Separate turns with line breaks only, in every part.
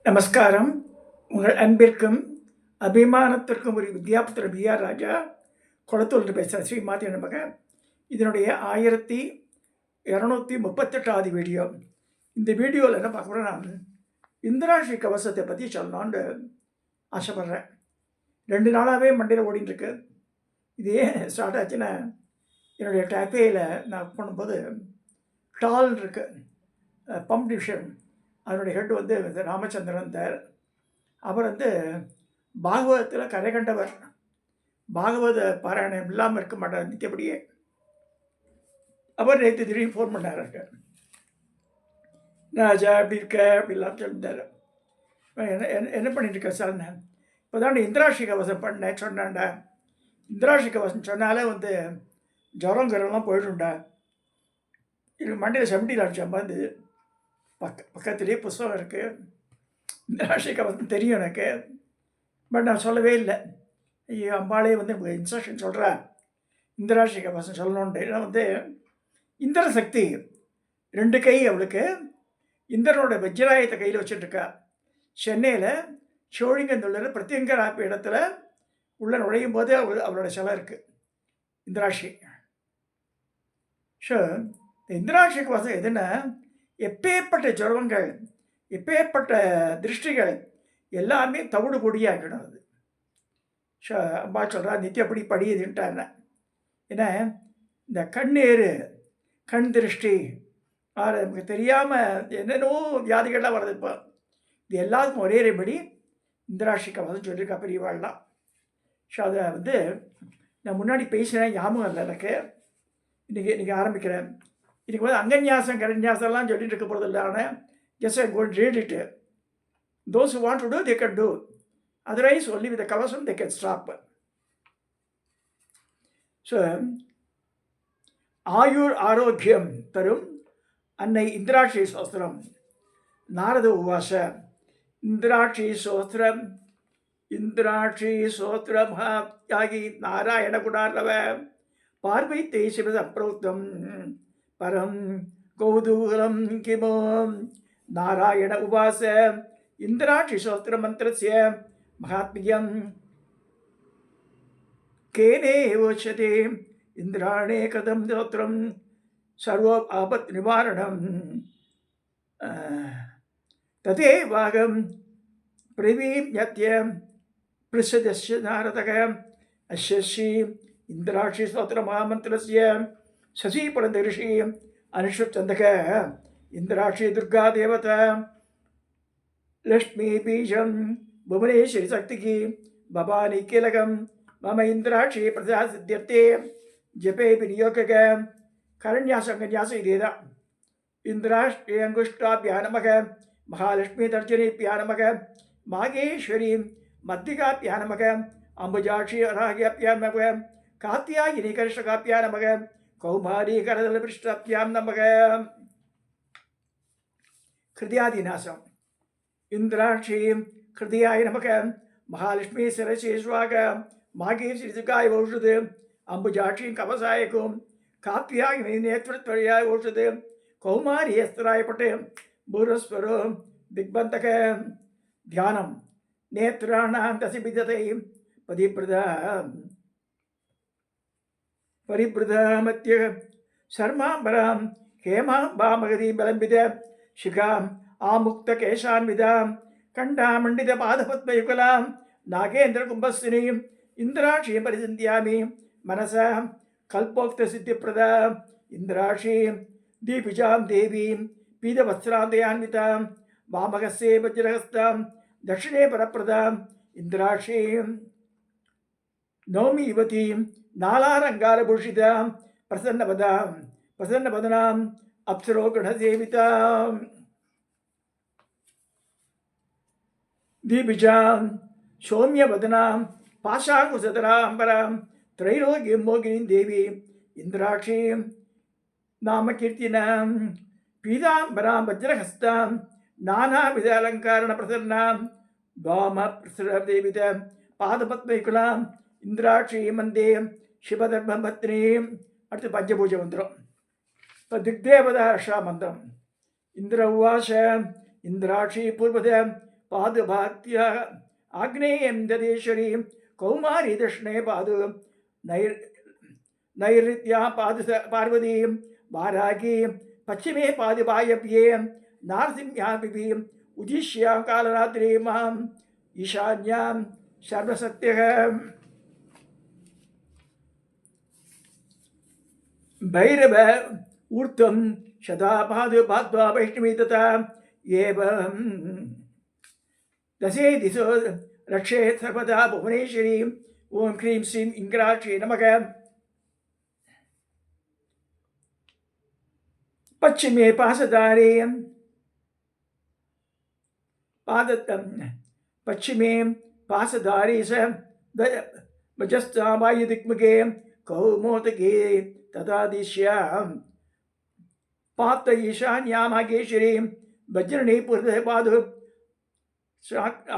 நமஸ்காரம். உங்கள் அன்பிற்கும் அபிமானத்திற்கும் ஒரு வித்யாபுத்திர பிஆர் ராஜா குளத்தூர் பேசுகிறேன். ஸ்ரீ மாத்திய நமக. இதனுடைய 1238வது வீடியோ. இந்த வீடியோவில் என்ன பார்க்க போகிறேன், நான் இந்திராட்சி கவசத்தை பற்றி சொல்லணும்னு ஆசைப்பட்றேன். 2 நாளாகவே மண்டையில் ஓடிட்டுருக்கு. இது ஏன் ஸ்டார்ட் ஆச்சுன்னா, என்னுடைய டேப்பேயில் நான் பண்ணும்போது டால் இருக்குது, பம்ப் டிவிஷன், அதனுடைய ஹெட் வந்து ராமச்சந்திரன் தார். அவர் வந்து பாகவதத்தில் கரை கண்டவர். பாகவத பாராயணம் இல்லாமல் இருக்க மாட்டார் நித்தியப்படியே. அவர் நேற்று திடீர்னு ஃபோன் பண்ணார், ராஜா அப்படி இருக்க அப்படிலாம் சொல்லிட்டார். என்ன பண்ணிட்டு இருக்க சார்? நான் இப்போ தான் இந்திராட்சி கவசம் பண்ணேன் சொன்னான்டா. இந்திராட்சி கவசம் சொன்னாலே வந்து ஜுரம் கரெல்லாம் போயிடும்டா. இது மண்டையில் 70 லட்சம் வந்து பக்கத்துலேயே புஸ்தகம் இருக்குது. இந்திராட்சி கவசம் தெரியும் எனக்கு, பட் நான் சொல்லவே இல்லை. ஐயோ, அம்பாளே வந்து எனக்கு இன்ஸ்ட்ரக்ஷன் சொல்கிறா இந்திராட்சி கவசம் சொல்லணுன்ட்டு. ஏன்னா வந்து இந்திர சக்தி 2 கை அவளுக்கு. இந்திரனோட வஜ்ராயத்தை கையில் வச்சுட்டுருக்கா. சென்னையில் சோழிங்கந்தூரில் பிரத்யங்கரா இடத்துல உள்ளே நுழையும் போது அவளோட சிலை இருக்குது, இந்திராட்சி. ஸோ இந்த இந்திராட்சி கவசம் எதுன்னா, எப்பேற்பட்ட ஜுரங்கள், எப்பேற்பட்ட திருஷ்டிகள் எல்லாமே தவிடு பொடியாக்கணும். அது அம்மா சொல்கிறா, நித்தியப்படி படியுதுன்ட்டாங்க. ஏன்னா இந்த கண்ணேறு, கண் திருஷ்டி, நமக்கு தெரியாமல் என்னென்னோ வியாதிகள்லாம் வருது. இப்போ இது எல்லாத்துக்கும் ஒரே படி இந்திராட்சி கவசம் சொல்லியிருக்கா பெரியவாள்லாம். ஸோ அதை வந்து நான் முன்னாடி பேசினேன், ஞாபகம் இல்லை எனக்கு. இன்றைக்கி ஆரம்பிக்கிறேன். இன்றைக்கி வந்து அங்கன்யாசம் கரன்யாசம்லாம் சொல்லிட்டு இருக்க போகிறது இல்லை. ஆனால் just I go and read it. Those who want to do, they can do. Otherwise, only with the kavasam they can stop. So, Ayur Arogyam Tarum Annai Indrachi Sostram Narada Uvasa Indrachi Sostram Yagi Narayana Kudarlava Parvai Tesivas Approtam Param Gauduram Kimom Narayan उवास इंद्राक्षि स्तोत्र मंत्रस्य महात्म्यं केने वोच्यते इंद्राणे कदम स्तोत्रं सर्व आपत् निवारणं तदेवागं प्रवीम्यत्य पृषदस्य नारदः अस्य श्री इंद्राक्षि स्तोत्र महामन्त्रस्य शशि परदर्शी अनुष्ठुप्तन्दः इंद्राक्षी दुर्गा देवता लक्ष्मी बीजम भुवनेश्वरी शक्ति की भवानी कीलकम मम इंद्राक्षी प्रसाद सिद्ध्यर्थे जपे विनियोग करन्यास अंगन्यास इदेदा इंद्राक्षी अंगुष्टाभ्यां नमः महालक्ष्मी तर्जनीभ्यां नमः मागेश्वरी मद्दिकाभ्यां नमः अंबुजाक्षी अराग्याभ्यां नमः कात्यायनी कर्षकाभ्यां नमः कौमारी करदलपृष्ठाभ्यां नमः हृदयादिनाशम इंद्राक्षी हृदयाय नमः महालक्ष्मी सरसे स्वाग मागे श्रीगाय औषध अंबुजाक्षी कवसायकम काप्याय नेत्रत्वयाय औषध कौमारी अस्त्राय पटे भूरस्वर दिग्बंधक ध्यानम नेत्राणां दशविधते परिबृधामत्य शर्मांबरां हेमांबामगതി बलंबित शिखां आमुक्त केशान्विदां कंडामंडित पादपद्मयुगलां नागेन्द्र कुंभस्थिनीं इंद्राक्षीं परिचिन्त्यामि मनसा कल्पोक्त सिद्धिप्रदा इंद्राक्षीं दीपिजां देवीं पीतवस्त्रान्तयान्वितां वामहस्ते वज्रहस्तां दक्षिणे परप्रदां इंद्राक्षीं नौमि युवतीं नालालङ्कारभूषितां प्रसन्नवदनां अप्सरो गणसेविता दीपिजां सौम्यवदनां पाशाकुशधराम्बरां त्रैलोक्यं मोगिनीं देवी इंद्राक्षीं नामकीर्तिनां पीताम्बरां वज्रहस्तां नानाविध अलङ्कारणप्रसन्नां वामप्रसरदेवित पादपद्मयुगलां इंद्राक्षी मन्दे शिवधर्मपत्नीं அடுத்து பஞ்சபூஜ மந்திரம். இப்போ திக்தேவதா ரஷா மந்திரம். இந்திர உவாச இந்திராட்சி பூர்வத पादुभात्य आग्नेयं ददेश्वरी कौमारी दक्षिणे पादु नैऋत्या पार्वती वारागी पश्चिमे पादुवायव्ये नारसिंह्यापि उदिश्य कालरात्रि मां ईशान्यां सर्वसत्यः भैरव ऊर्ध्वं शतापादुपात्वा वैष्णवी तथा एवं दशे दिशो रक्षेत् सर्वदा भुवनेश्वरी ओं क्रीं श्रीं इंद्राक्षी नमः। पश्चिमे पाशधारे पश्चिमे पाशधारे स वजस्ता वायुदिक्मुखे कौमोदके तथा दिश्यां पात ईशान्यामागेश्वरी वज्रणी पूर्वपादु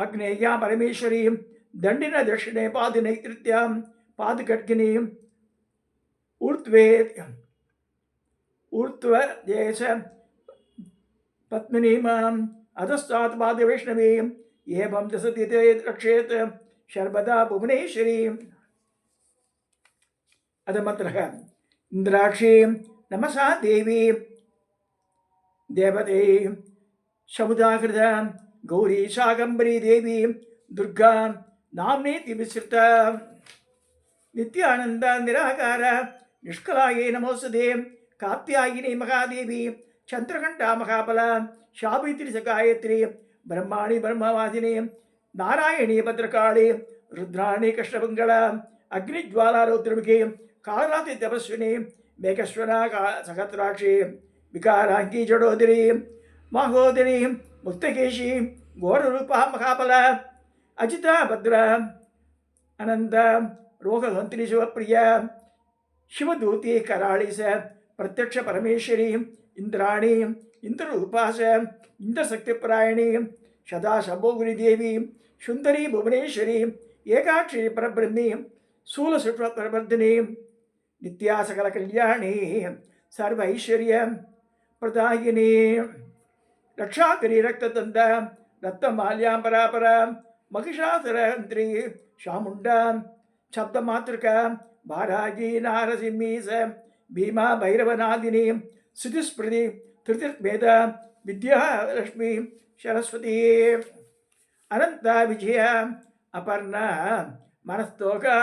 आग्नेया परमेश्वरी दंडिन दक्षिणे पादु नैऋत्यां पादुकट्किनी ऊर्ध्वदेश पद्मिनीमाम् अधस्तात् पादवैष्णवी एवं दशति रक्षेत् सर्वदा भुवनेश्वरी। अधमन्त्रः इंद्राक्षी नमसा देवी देवते समुदाकृत गौरी शाकंबरी देवी दुर्गा नाम्नेति विसृता नित्यानंद निराकार निष्कलायै नमोस्तुते कात्यायिनी महादेवी चंद्रघंटा महाबला शावित्री गायत्री ब्रह्माणी ब्रह्मवादिनी नारायणी भद्रकाली रुद्राणी कृष्णमंगला अग्निज्वाला रौद्रमुखी कालरात्रि तपस्विनी मेघस्वरा सहस्राक्षी विकारांगी जडोदरी माहोदरी मुक्तकेशी घोररूपा महाबला अजिता भद्रा अनंत रोगहंत्री शिवप्रिया शिवदूती कराली से प्रत्यक्ष परमेश्वरी इंद्राणी इंद्ररूपा से इंद्रशक्तिपरायणी सदा शंभोगिरी देवी सुंदरी भुवनेश्वरी एकाक्षी परब्रह्मी शूलसुष्वप्रवर्धिनी नित्या सकल कल्याणी सर्व ऐश्वर्य प्रदायिनी रक्षाकरी रक्तदंत रक्तमाल्यापरापरा महिषासुरहंत्री शामुंडा शब्दमातृका भारागी नारसिंही स भीमा भैरवनादिनी श्रुतिस्मृति तृतीर्वेद विद्या लक्ष्मी सरस्वती अनंता विजया अपर्णा मनस्तोका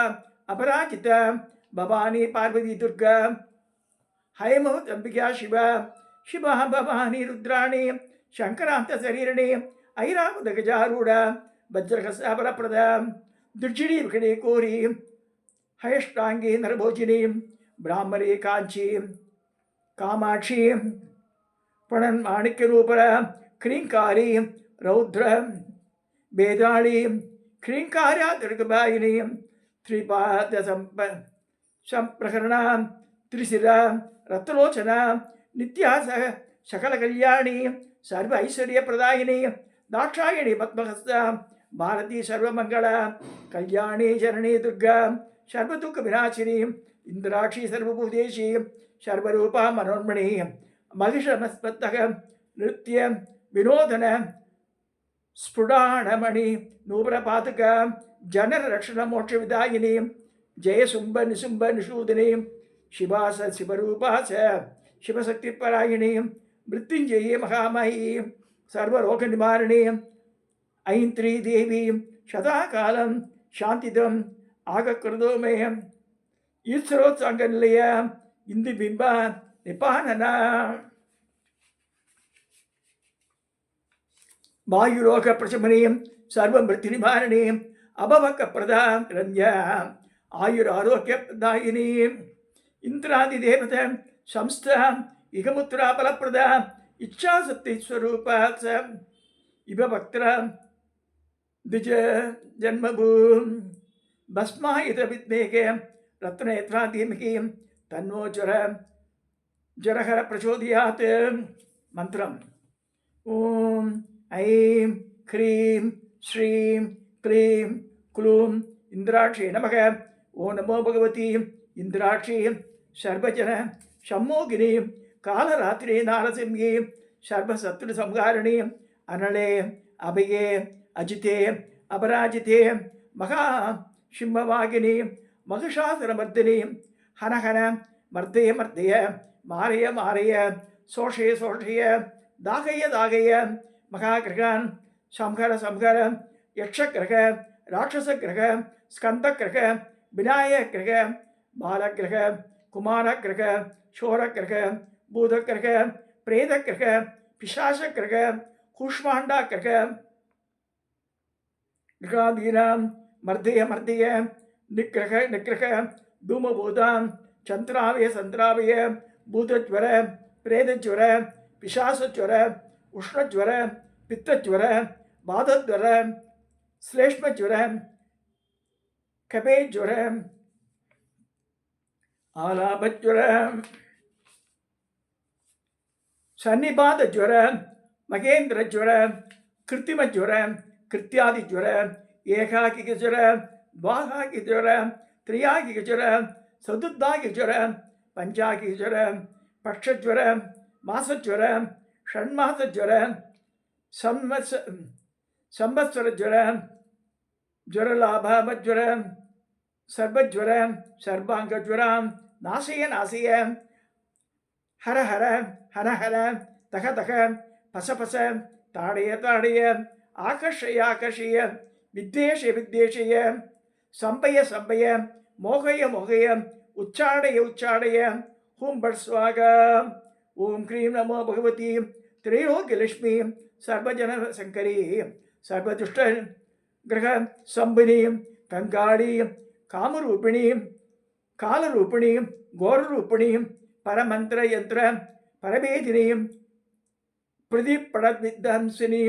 अपराजिता भवानी पार्वती दुर्गा हैमवत अंबिका शिवा शिवा भवानी रुद्राणी शंकरांत शरीरणी ऐरावत गजारूढ़ा वज्रहस्तापरप्रदा दुर्जिनी विकटे कोरी हयष्टांगी नरभोजिनी ब्राह्मणी कांची कामाक्षी पणन माणिक्य रूपरा क्रींकारी रौद्र वेदाली क्रींकार्या दुर्गबायिनी त्रिपाद संप्रकरणा त्रिशिरा रत्नलोचना नित्या सकल कल्याणी सर्व ऐश्वर्य प्रदायिनी दाक्षायणी पद्महस्ता भारती सर्वमंगला कल्याणी जननी दुर्गा सर्वदुख विनाशिनी इंद्राक्षी सर्वभूतेशी सर्वरूपा मनोन्मणि महिषमस्पतः नृत्य विनोदन स्फुटाणमणि नूपुरपातक जनर रक्षण मोक्ष विदायिनी जय शुंभ निशुंभ निषूदिनी शिवास शिवरूपास शिवशक्तिपरायिणी मृत्युंजयी महामयी सर्वरोग निवारिणी ऐंत्री देवी शताकालं शांतिदम आगकृतो मे ईश्वरोत्संगनिलय इंदुबिंब निपानना वायुरोग प्रशमनी सर्वमृत्यु निवारिणी अभवक प्रदान रंज आयुरारोग्य प्रदायिनी इंद्रादि देवता संस्था इगमुत्रा फलप्रदा इच्छाशक्ति स्वरूप इव भक्त द्विज जन्मभू भस्मायुध विद्मेके रत्ननेत्राधीमकी तन्नो जरहर प्रचोदयात् मंत्रम ओम ऐं ह्रीं श्रीं क्लीं क्लूं इंद्राक्षी नमः। ओं नमो भगवती इंद्राक्षी सर्वजन सम्मोगिनी कालरात्रि नारसिंही सर्वशत्रु संहारिणी अनले அபயே அஜிதே அபராஜிதே மகா சிம்மவாகினி மகிஷாசுரமர்தினி ஹனஹன மர்தய மர்தய மாரய மாரய சோஷய சோஷய தாகய தாகய மகாகிரகான் சம்ஹர சம்ஹர யக்ஷகிரக ராட்சசகிரக ஸ்கந்தகிரக விநாயகிரக பாலகிரக குமாரகிரக சோரகிரக பூதகிரக பிரேதகிரக பிசாசகிரக கூஷ்மாண்டாகிரக கிரகாதீனாம் மர்தய மர்தய நிகிரக நிகிரக தூமபூதாம் சந்திராவய சந்திராவய பூதஜ்வர பிரேதஜ்வர பிசாசஜ்வர உஷ்ணஜ்வர பித்தஜ்வர பாதஜ்வர ஸ்லேஷ்மஜ்வர கபேஜ்வர ஆலாபஜ்வர சன்னிபாதஜ்வர மகேந்திரஜ்வர கிருத்திமஜ்வர கிருத்தியாதிஜ்வர ஏகாகிகஜ்வர द्वाहागिज्वर त्रियागिज्वर चतुर्धागिज्वर पंचागिज्वर पक्षज्वर मासज्वर षण्मासज्वर संवत्सरज्वर ज्वरलाभज्वर सर्वज्वर सर्वांगज्वर नाशय नाशय हर हर हर हर तक तक पस पस ताड़य ताड़य आकर्षय आकर्षय विद्वेषय विद्वेषय संपय संपय मोहय मोहय उच्चाडय उच्चाडय हुं बट स्वागा ओम क्रीं नमो भगवती त्रैलोक्यलक्ष्मी सर्वजन शंकरी सर्वदुष्ट ग्रह संबिनी कंगाड़ी कामरूपिणी कालरूपिणी घोररूपिणी परमंत्र यंत्र परमेदिनी प्रदीपड़विध्वंसिनी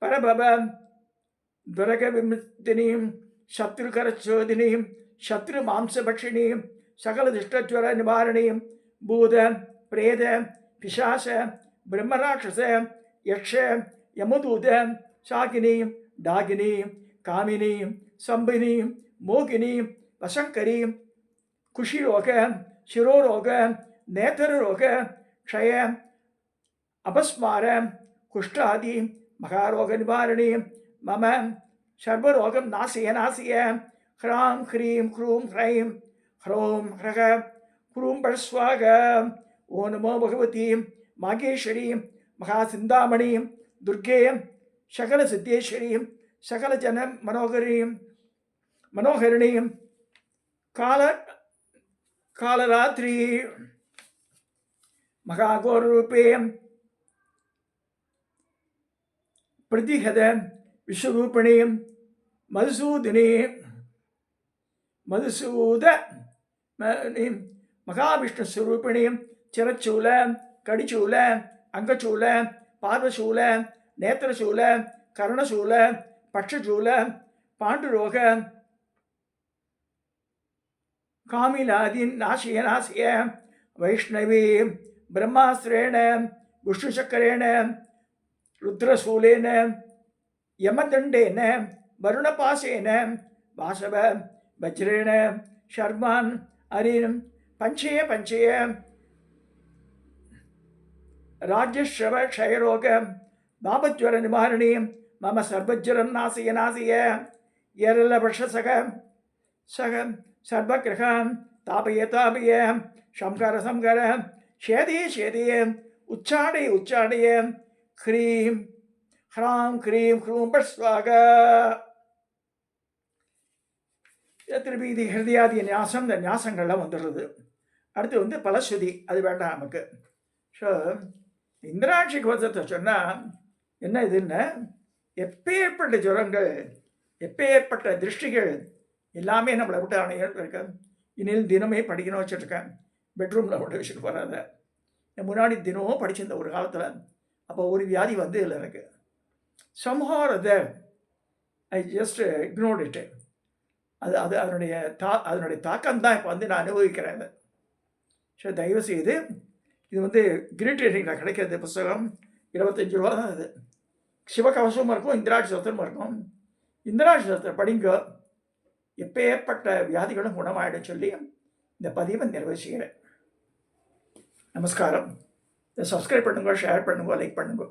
परभव द्वरग विमुक्तिनी शत्रुकरचोदिनी शत्रु मांसभक्षिणी सकल दुष्टज्वर निवारणी भूत प्रेत पिशाच ब्रह्मराक्षस यक्ष यमदूत शाकिनी डाकिनी कामिनी संबिनी मोगिनी वशंकरी कुशिरोग शिरोरोग नेत्ररोग क्षय अपस्मार कुष्ठादि महारोग निवारणी मम सर्वरोगं नाशय नाशय ह्रां ह्रीं ह्रूं ह्रैं ह्रौं ह्रः ह्रूं परस्वाग ओं नमो भगवती मागेश्वरी महासिन्दामणि दुर्गे सकल सिद्धेश्वरी सकल जन मनोहरी मनोहरिणी काल कालरात्रि महाघोररूपे प्रतिहत विश्वरूपिणी मधुसूदिनी मधुसूद महाविष्णुस्वरूपिणी चिरचूल कड़िचूल अंगचूल पादशूल नेत्रशूल कर्णशूल पक्षशूल पांडुरोग कामिलादि नाशय नाशय वैष्णवी ब्रह्मास्त्रेण विष्णुचक्रेण रुद्रशूलेन यमदंडेन वरुणपाशेन वासव वज्रेण शर्मान् अरिं पंचय पंचय राज्यश्रव क्षयरोग दापज्वर निवारणी मम सर्वज्वरं नाशय नाशय येरलवृषसग सग सर्वग्रहान् तापय तापय शंकर संकर शेदय शेदय उच्चाडय उच्चाडय ह्रीं ह्रां ह्रीं ह्रूं पट स्वागा திருப்பி ஹிருதயாதி ஞாசம் இந்த ஞாசங்கள்லாம் வந்துடுறது. அடுத்து வந்து பலஸ்ருதி, அது வேண்டாம் நமக்கு. ஸோ இந்திராட்சி கோஷத்தை சொன்னால் என்ன இதுன்னு, எப்பேற்பட்ட ஜுரங்கள் எப்பேற்பட்ட திருஷ்டிகள் எல்லாமே நம்மளை விட்டு இருக்கேன். இனியில் தினமே படிக்கணும் வச்சுருக்கேன், பெட்ரூமில் விட்டு வச்சுட்டு போகிறாத. முன்னாடி தினமும் படிச்சிருந்த ஒரு காலத்தில். அப்போ ஒரு வியாதி வந்து இல்லை எனக்கு. somehow there I just ignored it. அது அதனுடைய தாக்கம் தான் இப்போ வந்து நான் அனுபவிக்கிறேன். ஸோ தயவுசெய்து இது வந்து கிரீட் ரேட்டிங்கில் கிடைக்கிறது புஸ்தகம், 25 ரூபா தான். அது சிவகவசமும் இருக்கும், இந்திராட்சி சத்திரமும் இருக்கும். இந்திராட்சி சத்திரம் படிங்க, எப்பேற்பட்ட வியாதிகளும் குணமாயிடும் சொல்லி இந்த பதிவை நிறைவு செய்கிறேன். நமஸ்காரம். இதை சப்ஸ்கிரைப் பண்ணுங்க, ஷேர் பண்ணுங்க, லைக் பண்ணுங்க.